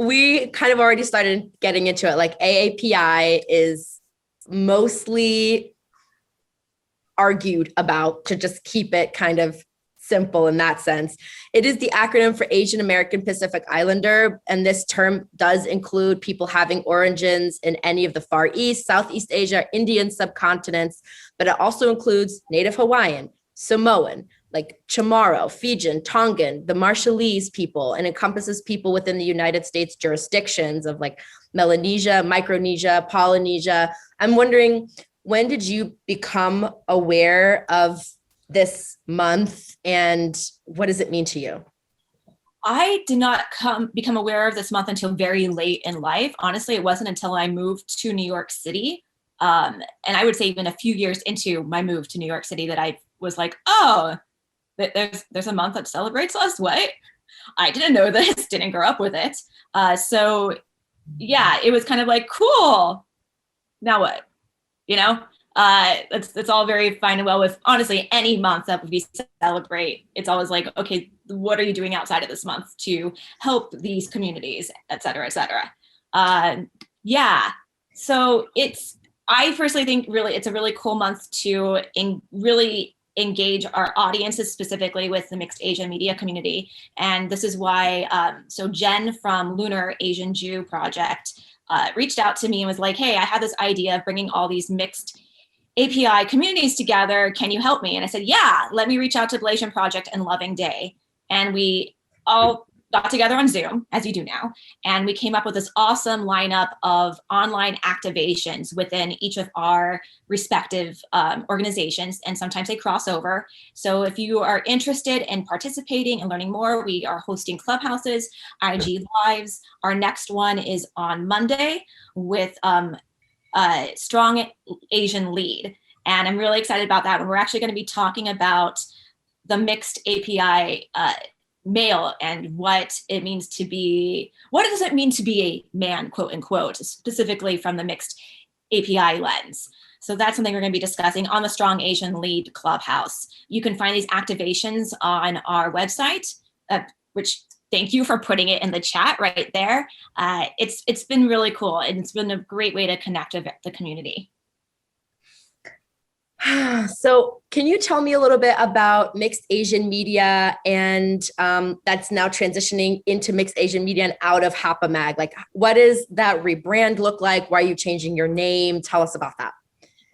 we kind of already started getting into it. Like AAPI is mostly argued about, to just keep it kind of simple in that sense. It is the acronym for Asian American Pacific Islander, and this term does include people having origins in any of the Far East, Southeast Asia, Indian subcontinents, but it also includes Native Hawaiian, Samoan, like Chamorro, Fijian, Tongan, the Marshallese people, and encompasses people within the United States jurisdictions of like Melanesia, Micronesia, Polynesia. I'm wondering, when did you become aware of this month and what does it mean to you? I did not become aware of this month until very late in life. Honestly, it wasn't until I moved to New York City. And I would say even a few years into my move to New York City that I was like, oh, there's a month that celebrates us. What? I didn't know this, didn't grow up with it. So yeah, it was kind of like, cool. Now what? You know, it's all very fine and well with honestly any month that we celebrate. It's always like, okay, what are you doing outside of this month to help these communities, et cetera, et cetera. Yeah, so I personally think really it's a really cool month to really engage our audiences specifically with the mixed Asian media community. And this is why, so Jen from Lunar Asian Jew Project reached out to me and was like, hey, I have this idea of bringing all these mixed API communities together. Can you help me? And I said, yeah, let me reach out to Blasian Project and Loving Day. And we all got together on Zoom, as you do now, and we came up with this awesome lineup of online activations within each of our respective organizations, and sometimes they cross over. So if you are interested in participating and learning more, we are hosting clubhouses, IG Lives. Our next one is on Monday with Strong Asian Lead. And I'm really excited about that. And we're actually going to be talking about the mixed API male and what it means to be, what does it mean to be a man, quote unquote, specifically from the mixed API lens. So that's something we're going to be discussing on the Strong Asian Lead Clubhouse. You can find these activations on our website, which thank you for putting it in the chat right there. It's been really cool, and it's been a great way to connect with the community. So can you tell me a little bit about mixed Asian media and that's now transitioning into mixed Asian media and out of Hapa Mag? Like, what does that rebrand look like? Why are you changing your name? Tell us about that.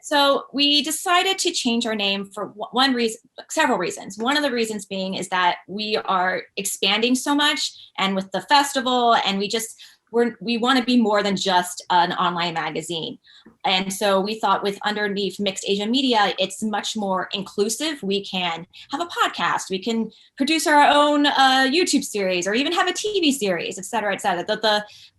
So we decided to change our name for one reason, several reasons. One of the reasons being is that we are expanding so much, and with the festival, and we want to be more than just an online magazine. And so we thought with underneath mixed Asian media, it's much more inclusive. We can have a podcast, we can produce our own YouTube series, or even have a TV series, et cetera, et cetera.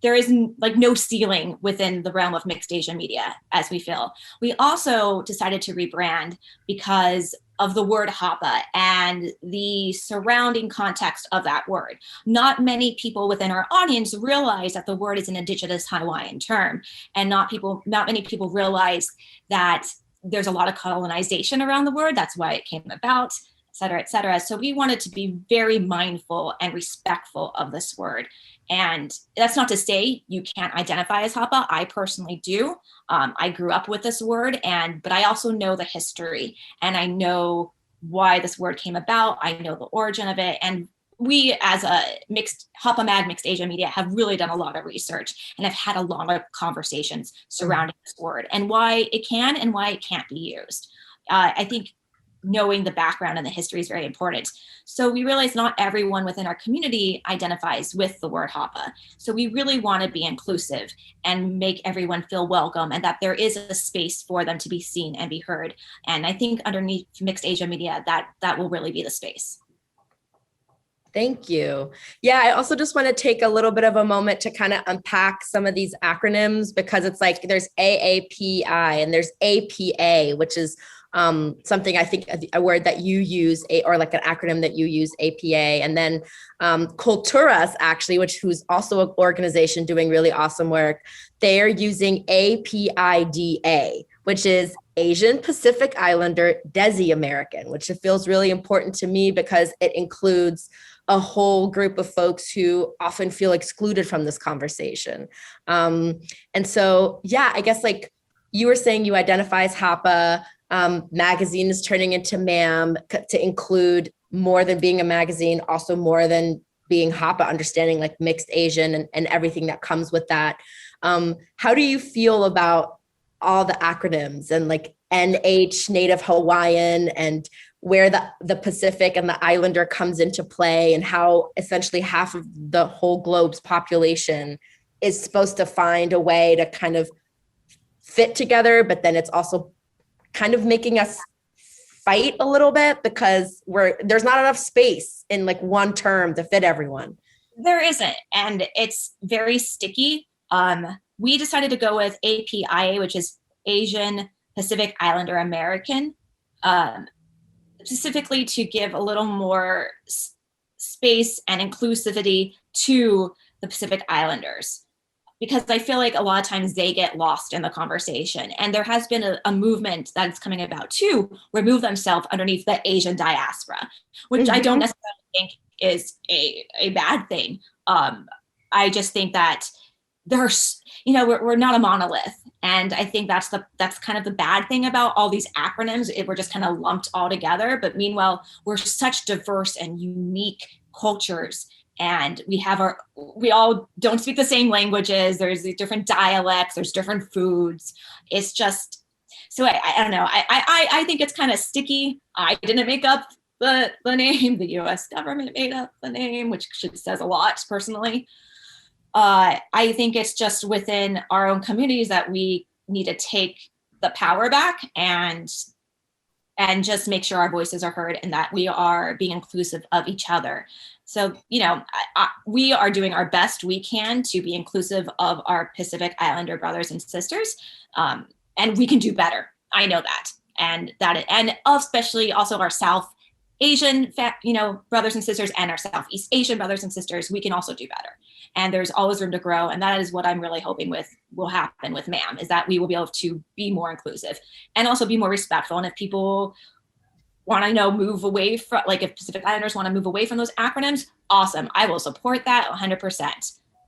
There is like no ceiling within the realm of mixed Asian media, as we feel. We also decided to rebrand because of the word Hapa and the surrounding context of that word. Not many people within our audience realize that the word is an indigenous Hawaiian term, and not many people realize that there's a lot of colonization around the word. That's why it came about, et cetera, et cetera. So we wanted to be very mindful and respectful of this word. And that's not to say you can't identify as Hapa. I personally do. I grew up with this word, but I also know the history, and I know why this word came about. I know the origin of it. And we, as a Hapa Mag mixed Asian media, have really done a lot of research and have had a lot of conversations surrounding this word and why it can and why it can't be used. I think knowing the background and the history is very important. So we realize not everyone within our community identifies with the word Hapa. So we really want to be inclusive and make everyone feel welcome, and that there is a space for them to be seen and be heard. And I think underneath mixed Asian media, that will really be the space. Thank you. Yeah, I also just want to take a little bit of a moment to kind of unpack some of these acronyms, because it's like there's AAPI and there's APA, which is something I think a word that you use, or like an acronym that you use, APA, and then Culturas, actually, who's also an organization doing really awesome work. They're using APIDA, which is Asian Pacific Islander Desi American, which feels really important to me because it includes a whole group of folks who often feel excluded from this conversation. And so, yeah, I guess like you were saying, you identify as Hapa. Magazine is turning into Ma'am to include more than being a magazine, also more than being Hapa, understanding like mixed Asian and everything that comes with that. How do you feel about all the acronyms and like NH, Native Hawaiian, and where the Pacific and the Islander comes into play, and how essentially half of the whole globe's population is supposed to find a way to kind of fit together, but then it's also kind of making us fight a little bit because there's not enough space in like one term to fit everyone. There isn't, and it's very sticky. We decided to go with APIA, which is Asian Pacific Islander American, specifically to give a little more space and inclusivity to the Pacific Islanders, because I feel like a lot of times they get lost in the conversation. And there has been a movement that's coming about to remove themselves underneath the Asian diaspora, which I don't necessarily think is a bad thing. I just think that there's, we're not a monolith. And I think that's kind of the bad thing about all these acronyms. We're just kind of lumped all together. But meanwhile, we're such diverse and unique cultures. And we all don't speak the same languages. There's these different dialects, there's different foods. It's just, so I don't know. I think it's kind of sticky. I didn't make up the name. The US government made up the name, which says a lot personally. I think it's just within our own communities that we need to take the power back and just make sure our voices are heard and that we are being inclusive of each other. So, we are doing our best we can to be inclusive of our Pacific Islander brothers and sisters. And we can do better. I know that. And especially also our South Asian, brothers and sisters and our Southeast Asian brothers and sisters, we can also do better. And there's always room to grow. And that is what I'm really hoping will happen with Ma'am, is that we will be able to be more inclusive and also be more respectful. And if people want to move away from, like if Pacific Islanders want to move away from those acronyms, awesome. I will support that 100%.